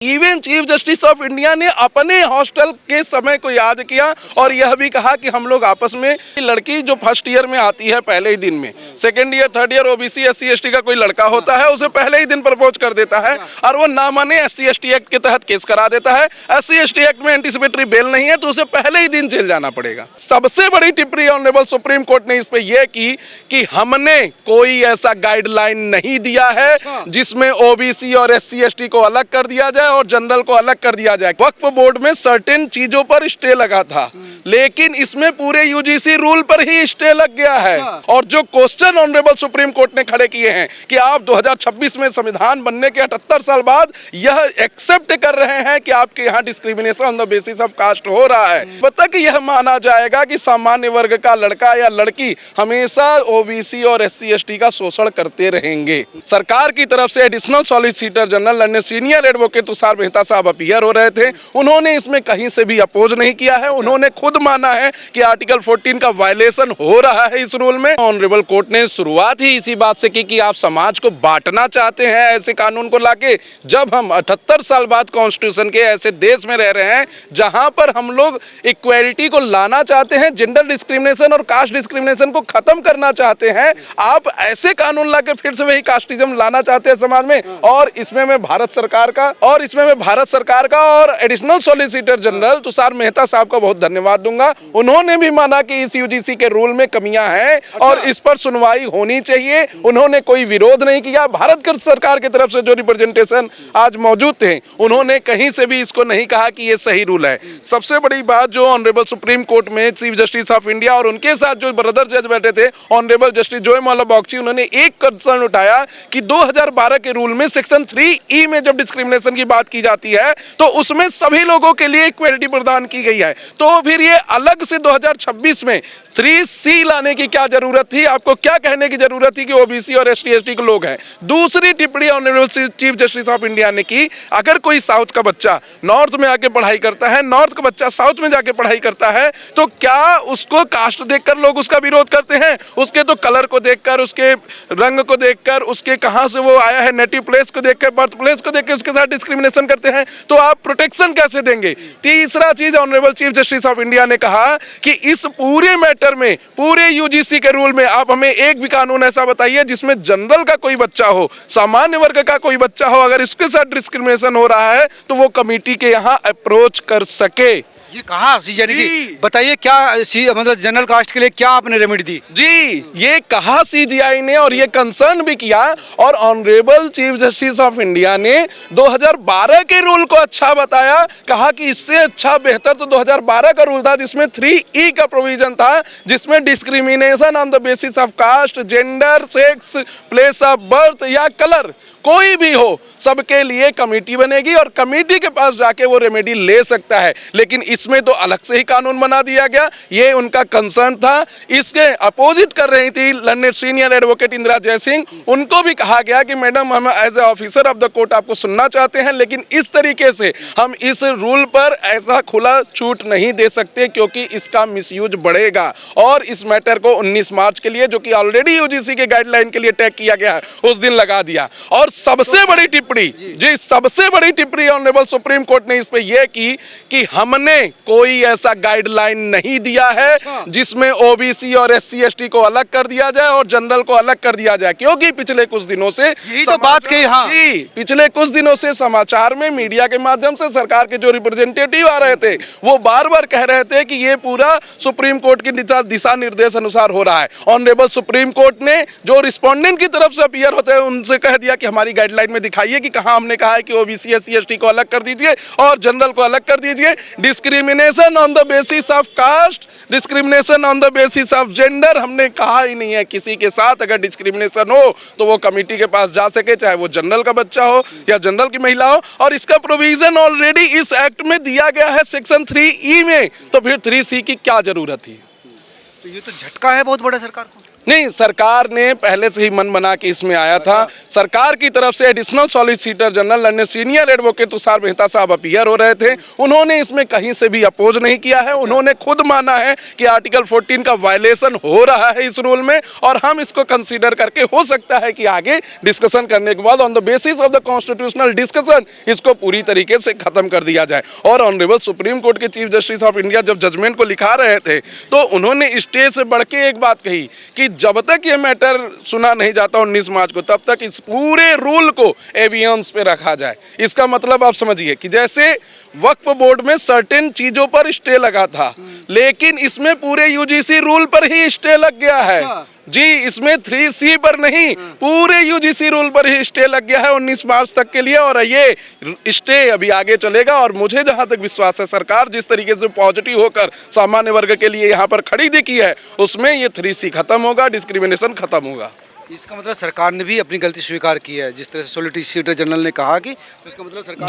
Even chief justice of India ने अपने hostel के समय को याद किया और यह भी कहा कि हम लोग आपस में, लड़की जो फर्स्ट ईयर में आती है पहले ही दिन में, second year third year OBC SC ST का कोई लड़का होता है उसे पहले ही दिन प्रपोज कर देता है और वो ना माने एससी एसटी एक्ट के तहत केस करा देता है। एससी एसटी एक्ट में एंटीसिपेटरी बेल नहीं है तो उसे पहले ही दिन जेल जाना पड़ेगा। सबसे बड़ी टिप्पणी ऑनरेबल सुप्रीम कोर्ट ने इस पे यह की कि हमने कोई ऐसा गाइडलाइन नहीं दिया है जिसमें ओबीसी और एससी एसटी को अलग कर दिया जाए और जनरल को अलग कर दिया जाए। वक्फ बोर्ड में सर्टेन चीजों पर स्टे लगा था लेकिन इसमें पूरे यूजीसी रूल पर ही स्टे लग गया है। और जो क्वेश्चन ऑनरेबल सुप्रीम कोर्ट ने खड़े किए हैं कि आप 2026 में संविधान बनने के 78 साल बाद यह एक्सेप्ट कर रहे हैं कि आपके यहाँ discrimination on the basis of caste हो रहा है, मतलब कि यह माना जाएगा कि सामान्य वर्ग का लड़का या लड़की हमेशा ओबीसी और एससी एसटी का शोषण करते रहेंगे। सरकार की तरफ से additional solicitor general senior advocate Tushar Mehta साहब अपीयर हो रहे थे, उन्होंने इसमें कहीं से भी अपोज नहीं किया है। उन्होंने खुद माना है कि आर्टिकल 14 का वायलेशन हो रहा है इस रूल में। ऑनरेबल कोर्ट ने शुरुआत ही इसी बात से की कि आप समाज को बांटना चाहते हैं ऐसे कानून को लाके, जब हम 78 साल बाद कॉन्स्टिट्यूशन के ऐसे देश में रह रहे हैं जहां पर हम लोग इक्वलिटी को लाना चाहते हैं, जेंडर डिस्क्रिमिनेशन और कास्ट डिस्क्रिमिनेशन को खत्म करना चाहते हैं। आप ऐसे कानून लाके फिर से वही कास्टिज्म लाना चाहते हैं समाज में। और इसमें मैं भारत सरकार का और additional solicitor general Tushar Mehta साहब का बहुत धन्यवाद दूंगा। उन्होंने भी माना कि इस यूजीसी के रूल में कमियां हैं और इस पर सुनवाई होनी चाहिए। उन्होंने कोई विरोध नहीं किया। भारत सरकार की तरफ से जो रिप्रेजेंटेशन आज मौजूद थे उन्होंने कहीं से भी इसको नहीं कहा कि ये सही रूल है। सबसे बड़ी बात जो ऑनरेबल सुप्रीम कोर्ट में चीफ जस्टिस ऑफ इंडिया और उनके साथ जो ब्रदर जज बैठे थे ऑनरेबल जस्टिस जोय मल्ला बॉक्सी, उन्होंने एक कंसर्न उठाया कि 2012 के रूल में सेक्शन 3E में जब डिस्क्रिमिनेशन की बात की जाती है तो उसमें सभी लोगों के लिए इक्वलिटी प्रदान की गई है, तो फिर ये अलग से 2026 में 3C लाने की क्या जरूरत थी? आपको क्या कहने की जरूरत थी कि ओबीसी और एसटी एसटी के लोग हैं? दूसरी टिप्पणी honourable chief justice of India ने की, अगर कोई साउथ का बच्चा नॉर्थ में आके पढ़ाई करता है, नॉर्थ का बच्चा साउथ में जाके पढ़ाई करता है, तो क्या उसको कास्ट देखकर लोग उसका विरोध करते हैं? उसके तो कलर को देखकर, उसके रंग को देखकर, उसके कहां से वो आया है, नेटिव प्लेस को देखकर, बर्थ प्लेस को देखकर उसके साथ डिस्क्रिमिनेशन करते हैं, तो आप प्रोटेक्शन कैसे देंगे? तीसरा चीज honourable chief justice of India ने कहा कि इस पूरे मैटर में, पूरे यूजीसी के रूल में आप हमें एक भी कानून ऐसा बताइए जिसमें जनरल का कोई बच्चा हो, सामान्य वर्ग का कोई बच्चा हो, अगर इसके साथ डिस्क्रिमिनेशन हो रहा है तो वो कमेटी के यहाँ अप्रोच कर सके। ये कहा सीजीआई की, बताइए क्या मतलब जनरल कास्ट के लिए क्या आपने रेमेडी दी? जी, ये कहा सीजीआई ने और ये कंसर्न भी किया और honourable chief justice of India ने 2012 के रूल को अच्छा बताया, कहा कि इससे अच्छा बेहतर तो 2012 का रूल था जिसमें 3E का प्रोविजन था, जिसमें discrimination on the basis of caste, gender, sex, place of birth या कलर कोई भी हो, सबके लिए कमेटी बनेगी और कमेटी के पास जाके वो रेमेडी ले सकता है। लेकिन इसमें तो अलग से ही कानून बना दिया गया, ये उनका कंसर्न था। इसके अपोजिट कर रही थी learned senior advocate Indira Jaising, उनको भी कहा गया कि मैडम हम as a officer of the court आपको सुनना चाहते हैं लेकिन इस तरीके से हम इस रूल पर ऐसा खुला छूट नहीं दे सकते क्योंकि इसका मिसयूज बढ़ेगा। और इस मैटर को 19 मार्च के लिए, जो कि ऑलरेडी यूजीसी के गाइडलाइन के लिए टैग किया गया है, उस दिन लगा दिया। और सबसे बड़ी टिप्पणी ऑनरेबल सुप्रीम कोर्ट ने इस पे यह की कि हमने कोई ऐसा गाइडलाइन नहीं दिया है जिसमें ओबीसी और एससी एसटी को अलग कर दिया जाए और जनरल को अलग कर दिया जाए, क्योंकि पिछले कुछ दिनों से तो बात कही, हाँ पिछले कुछ दिनों से समाचार में मीडिया के माध्यम से सरकार के जो रिप्रेजेंटेटिव आ रहे थे वो बार बार कह रहे थे कि ये पूरा सुप्रीम कोर्ट के दिशा निर्देश अनुसार हो रहा है। ऑनरेबल सुप्रीम कोर्ट ने जो रिस्पोंडेंट की तरफ से अपीयर होते हैं उनसे कह दिया कि हमारी गाइडलाइन में दिखाइए कि कहां हमने कहा है कि ओबीसी एससी एसटी को अलग कर दीजिए और जनरल को अलग कर दीजिए। Discrimination on the basis of caste, discrimination on the basis of gender हमने कहा ही नहीं है। किसी के साथ अगर डिस्क्रिमिनेशन हो तो वो कमेटी के पास जा सके, चाहे वो जनरल का बच्चा हो या जनरल की महिला हो, और इसका प्रोविजन ऑलरेडी इस एक्ट में दिया गया है सेक्शन 3E में, तो फिर 3C की क्या जरूरत थी? तो ये तो झटका है बहुत बड़ा सरकार को। नहीं, सरकार ने पहले से ही मन बना के इसमें आया था। सरकार की तरफ से एडिशनल सॉलिसिटर जनरल यानी सीनियर एडवोकेट तुषार मेहता साहब अपीयर हो रहे थे। उन्होंने इसमें कहीं से भी अपोज नहीं किया है। उन्होंने खुद माना है कि आर्टिकल 14 का वायलेशन हो रहा है इस रूल में, और हम इसको कंसीडर करके हो सकता है कि आगे डिस्कशन करने के बाद on the basis of the constitutional discussion इसको पूरी तरीके से खत्म कर दिया जाए। और ऑनरेबल सुप्रीम कोर्ट के चीफ जस्टिस ऑफ इंडिया जब जजमेंट को लिखा रहे थे तो उन्होंने स्टे से बढ़ के एक बात कही कि जब तक ये मैटर सुना नहीं जाता 19 मार्च को, तब तक इस पूरे रूल को एबियंस पे रखा जाए। इसका मतलब आप समझिए कि जैसे वक्फ बोर्ड में सर्टेन चीजों पर स्टे लगा था, लेकिन इसमें पूरे यूजीसी रूल पर ही स्टे लग गया है जी। इसमें 3C पर नहीं, पूरे यूजीसी रूल पर ही स्टे लग गया है 19 मार्च तक के लिए, और ये स्टे अभी आगे चलेगा। और मुझे जहां तक विश्वास है, सरकार जिस तरीके से पॉजिटिव होकर सामान्य वर्ग के लिए यहां पर खड़ी दिखी है, उसमें ये 3C खत्म होगा, डिस्क्रिमिनेशन खत्म होगा। इसका मतलब सरकार ने भी अपनी गलती स्वीकार की है, जिस तरह से सॉलिसिटर जनरल ने कहा कि, तो इसका मतलब सरकार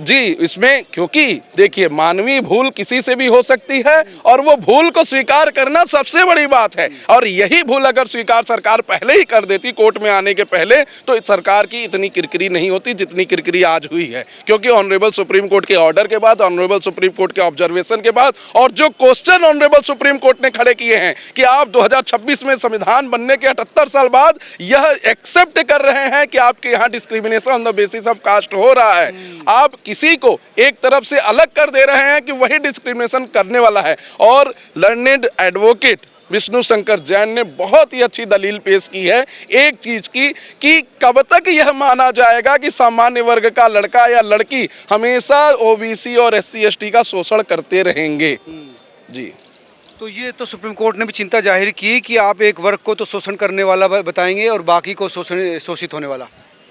जी, इसमें क्योंकि देखिए मानवीय भूल किसी से भी हो सकती है, और वो भूल को स्वीकार करना सबसे बड़ी बात है। और यही भूल अगर स्वीकार सरकार पहले ही कर देती कोर्ट में आने के पहले, तो सरकार की इतनी किरकिरी नहीं होती जितनी किरकिरी आज हुई है। क्योंकि ऑनरेबल सुप्रीम कोर्ट के ऑर्डर के बाद, ऑनरेबल सुप्रीम कोर्ट के ऑब्जर्वेशन के बाद, और जो क्वेश्चन ऑनरेबल सुप्रीम कोर्ट ने खड़े किए हैं कि आप 2026 में संविधान बनने के 78 साल बाद यह एक्सेप्ट कर रहे हैं कि आपके यहाँ discrimination on the basis of caste हो रहा है, आप किसी को एक तरफ से अलग कर दे रहे हैं कि वही डिस्क्रिमिनेशन करने वाला है। और लर्नेड एडवोकेट विष्णु शंकर जैन ने बहुत ही अच्छी दलील पेश की है एक चीज की, कि कब तक यह माना जाएगा कि सामान्य वर्ग का लड़का या लड़की हमेशा ओबीसी और SC ST का शोषण करते रहेंगे जी। तो ये तो सुप्रीम कोर्ट ने भी चिंता जाहिर की कि आप एक वर्ग को तो शोषण करने वाला बताएंगे और बाकी को शोषित होने वाला।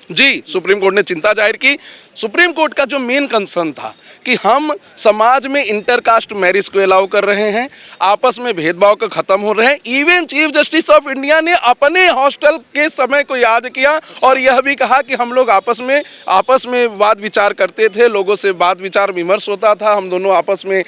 जी, सुप्रीम कोर्ट ने चिंता जाहिर की। सुप्रीम कोर्ट का जो मेन कंसर्न था कि हम समाज में इंटरकास्ट मैरिज को अलाउ कर रहे हैं, आपस में भेदभाव का खत्म हो रहे हैं। Even chief justice of India ने अपने हॉस्टल के समय को याद किया और यह भी कहा कि हम लोग आपस में वाद विचार करते थे, लोगों से वाद विचार विमर्श होता था, हम दोनों आपस में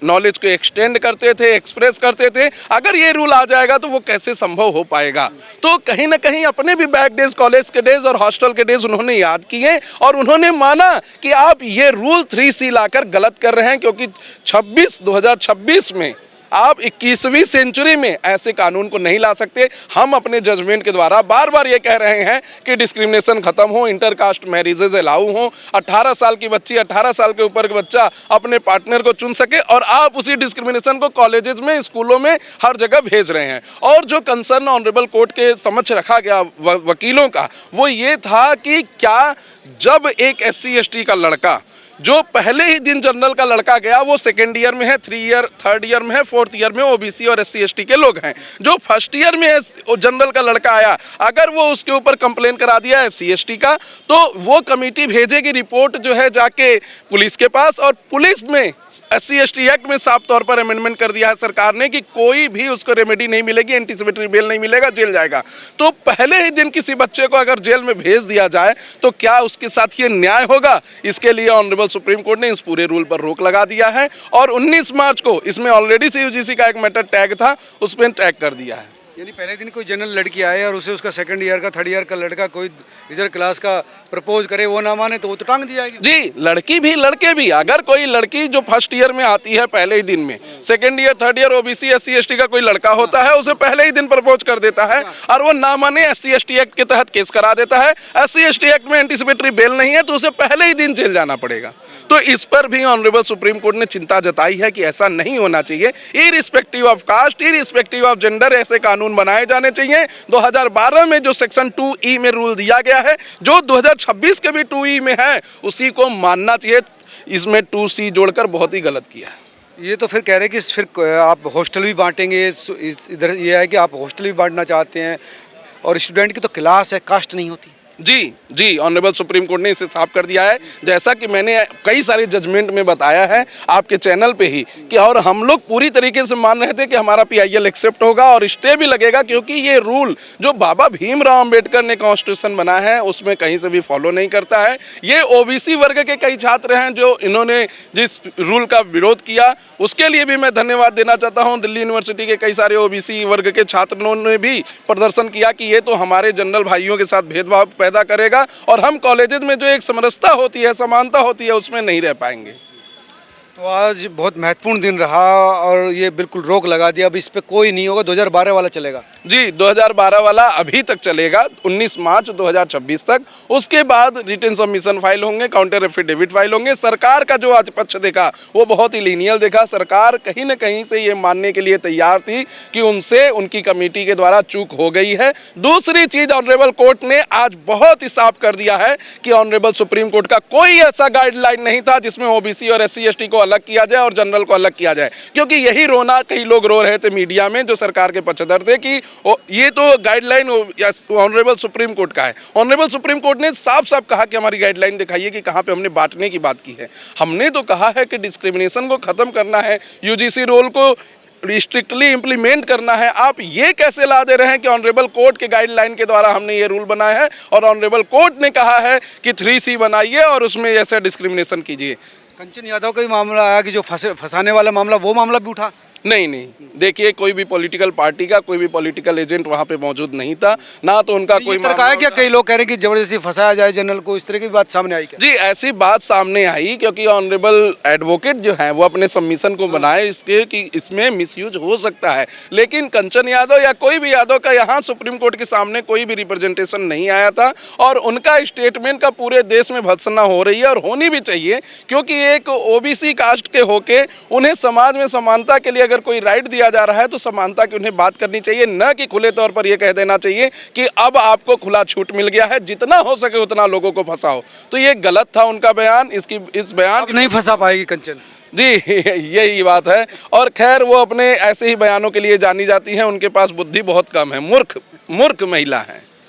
नॉलेज को एक्सटेंड करते थे, एक्सप्रेस करते थे। अगर ये रूल आ जाएगा तो वो कैसे संभव हो पाएगा? तो कहीं ना कहीं अपने भी बैक डेज, कॉलेज के डेज और हॉस्टल के डेज उन्होंने याद किए और उन्होंने माना कि आप ये रूल 3C लाकर गलत कर रहे हैं, क्योंकि 2026 में आप 21वीं सेंचुरी में ऐसे कानून को नहीं ला सकते। हम अपने जजमेंट के द्वारा बार बार ये कह रहे हैं कि डिस्क्रिमिनेशन खत्म हो, इंटरकास्ट मैरिजेज अलाउ हो, 18 साल की बच्ची, 18 साल के ऊपर का बच्चा अपने पार्टनर को चुन सके, और आप उसी डिस्क्रिमिनेशन को कॉलेजेस में, स्कूलों में हर जगह भेज रहे हैं। और जो कंसर्न ऑनरेबल कोर्ट के समक्ष रखा गया वकीलों का, वो ये था कि क्या जब एक SC ST का लड़का जो पहले ही दिन जनरल का लड़का गया, वो सेकेंड ईयर में है, थर्ड ईयर में है, फोर्थ ईयर में ओबीसी और SC ST के लोग हैं, जो फर्स्ट ईयर में जनरल का लड़का आया, अगर वो उसके ऊपर कंप्लेन करा दिया SC ST का, तो वो कमेटी भेजेगी रिपोर्ट जो है जाके पुलिस के पास, और पुलिस में SC ST एक्ट में साफ तौर पर अमेंडमेंट कर दिया है सरकार ने कि कोई भी उसको रेमेडी नहीं मिलेगी, एंटीसिपेटरी बेल नहीं मिलेगा, जेल जाएगा। तो पहले ही दिन किसी बच्चे को अगर जेल में भेज दिया जाए तो क्या उसके साथ ये न्याय होगा? इसके लिए ऑनरेबल सुप्रीम कोर्ट ने इस पूरे रूल पर रोक लगा दिया है, और 19 मार्च को इसमें ऑलरेडी से यूजीसी का एक मैटर टैग था, उस पर टैग कर दिया है। यानी पहले दिन कोई जनरल लड़की आए और उसे उसका सेकंड ईयर का, थर्ड ईयर का लड़का कोई रिजर्व क्लास का प्रपोज करे, वो ना माने तो वो तो टांग दी जाएगी। जी, लड़की भी लड़के भी, अगर कोई लड़की जो फर्स्ट ईयर में आती है पहले ही दिन में, second year, third year OBC SC ST का कोई लड़का होता है, उसे पहले ही दिन प्रपोज कर देता है और वो ना माने SC ST एक्ट के तहत केस करा देता है, SC ST एक्ट में एंटीसिपेटरी बेल नहीं है तो उसे पहले ही दिन जेल जाना पड़ेगा। तो इस पर भी ऑनरेबल सुप्रीम कोर्ट ने चिंता जताई है कि ऐसा नहीं होना चाहिए। Irrespective of caste, irrespective of gender ऐसे कानून बनाए जाने चाहिए। 2012 में जो सेक्शन 2E में रूल दिया गया है, जो 2026 के भी 2E में है, उसी को मानना चाहिए। इसमें 2C जोड़कर बहुत ही गलत किया है। ये तो फिर कह रहे हैं कि फिर आप हॉस्टल भी बांटेंगे, इधर ये है कि आप हॉस्टल भी बांटना चाहते हैं, और स्टूडेंट की तो क्लास है, कास्ट नहीं होती। जी जी, ऑनरेबल सुप्रीम कोर्ट ने इसे साफ कर दिया है, जैसा कि मैंने कई सारे जजमेंट में बताया है आपके चैनल पे ही कि, और हम लोग पूरी तरीके से मान रहे थे कि हमारा PIL एक्सेप्ट होगा और स्टे भी लगेगा, क्योंकि ये रूल जो बाबा भीमराव अंबेडकर ने कॉन्स्टिट्यूशन बना है उसमें कहीं से भी फॉलो नहीं करता है। ये OBC वर्ग के कई छात्र हैं जो इन्होंने जिस रूल का विरोध किया, उसके लिए भी मैं धन्यवाद देना चाहता हूँ। दिल्ली यूनिवर्सिटी के कई सारे OBC वर्ग के छात्रों ने भी प्रदर्शन किया कि ये तो हमारे जनरल भाइयों के साथ भेदभाव पैदा करेगा और हम कॉलेजेस में जो एक समरसता होती है, समानता होती है, उसमें नहीं रह पाएंगे। तो आज बहुत महत्वपूर्ण दिन रहा और ये बिल्कुल रोक लगा दिया, अब इस पे कोई नहीं होगा, 2012 वाला चलेगा। जी, 2012 वाला अभी तक चलेगा, 19 मार्च 2026 तक। उसके बाद रिटन सबमिशन फाइल होंगे, काउंटर एफिडेविट फाइल होंगे। सरकार का जो आज पक्ष देखा वो बहुत ही लीनियल देखा। सरकार कहीं ना कहीं से ये मानने के लिए तैयार थी कि उनसे उनकी कमेटी के द्वारा चूक हो गई है। दूसरी चीज, ऑनरेबल कोर्ट ने आज बहुत ही साफ कर दिया है कि ऑनरेबल सुप्रीम कोर्ट का कोई ऐसा गाइडलाइन नहीं था जिसमें OBC और SC ST को अलग किया जाए और जनरल को अलग किया जाए, क्योंकि यही रोना कई लोग रो रहे थे मीडिया में जो सरकार के पक्षधर थे कि ये तो गाइडलाइन ऑनरेबल सुप्रीम कोर्ट का है। ऑनरेबल सुप्रीम कोर्ट ने साफ साफ कहा कि हमारी गाइडलाइन दिखाइए कि कहाँ पे हमने बांटने की बात की है। हमने तो कहा है कि डिस्क्रिमिनेशन को खत्म करना है, UGC रोल को स्ट्रिक्टली इम्प्लीमेंट करना है। आप ये कैसे ला दे रहे हैं कि ऑनरेबल कोर्ट के गाइडलाइन के द्वारा हमने ये रूल बनाया है और ऑनरेबल कोर्ट ने कहा है कि 3C बनाइए और उसमें ऐसा डिस्क्रिमिनेशन कीजिए। कंचन यादव का ही मामला आया कि जो फंसाने वाला मामला, वो मामला भी उठा। नहीं, देखिए कोई भी पॉलिटिकल पार्टी का कोई भी पॉलिटिकल एजेंट वहाँ पे मौजूद नहीं था, ना तो उनका कोई तर्क आया क्या? कई लोग कह रहे हैं कि जबरदस्ती फंसाया जाए जनरल को, इस तरह की बात सामने आई क्या? जी, ऐसी बात सामने आई क्योंकि ऑनरेबल एडवोकेट जो है वो अपने सबमिशन को बनाए इसके कि इसमें मिसयूज हो सकता है, लेकिन कंचन यादव या कोई भी यादव का यहाँ सुप्रीम कोर्ट के सामने कोई भी रिप्रेजेंटेशन नहीं आया था और उनका स्टेटमेंट का पूरे देश में भर्त्सना हो रही है और होनी भी चाहिए, क्योंकि एक OBC कास्ट के होके उन्हें समाज में समानता के लिए अगर कोई राइट दिया जा रहा है तो समानता की उन्हें बात करनी चाहिए, न कि खुले तौर पर यह कह देना चाहिए कि अब आपको खुला छूट मिल गया है, जितना हो सके उतना लोगों को फंसाओ। तो ये गलत था उनका बयान। इस बयान नहीं फंसा पाएगी कंचन जी, यही बात है। और खैर वो अपने ऐसे ही बयानों के लिए जानी जाती हैं, उनके पास बुद्धि बहुत कम है, मूर्ख महिला है।